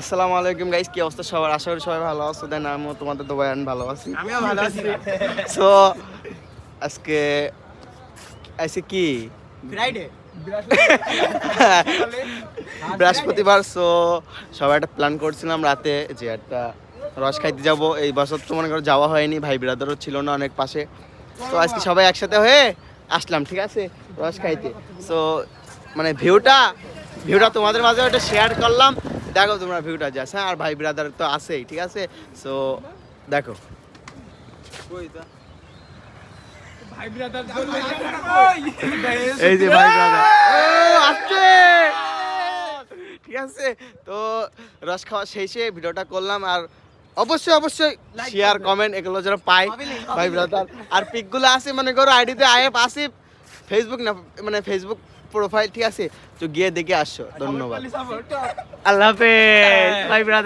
আসসালামু আলাইকুম গাইস, কি অবস্থা সবার? আশা করি সবাই ভালো আছো। দেন আমিও তোমাদের দোবাই ভালো আছি। আমিও ভালো আছি। সো আজকে কি ফ্রাইডে বৃহস্পতিবার। সো সবাই একটা প্ল্যান করছিলাম রাতে যে একটা রস খাইতে যাব। এই বছর তো মনে করো যাওয়া হয়নি, ভাই ব্রাদারও ছিল না অনেক পাশে। তো আজকে সবাই একসাথে হয়ে আসলাম, ঠিক আছে, রস খাইতে। সো মানে ভিউটা তোমাদের মাঝে ওটা শেয়ার করলাম। দেখো তোমরা ভিউটা যাস, হ্যাঁ। আর ভাই ব্রাদার তো আছেই, ঠিক আছে। সো দেখো এই যে ভাই ব্রাদার আসছে, ঠিক আছে। তো রস খাওয়া শেষে ভিডিওটা করলাম। আর অবশ্যই শেয়ার কমেন্ট এগুলো যেন পাই ভাই ব্রাদার। আর পিকগুলো আছে মনে করো আইডিতে আইএফ আসিফ, ফেসবুক না মানে ফেসবুক প্রোফাইল, ঠিক আছে। তো গিয়ে দেখে আসছো। ধন্যবাদ, আল্লাহ হাফেজ ভাই ব্রাদার।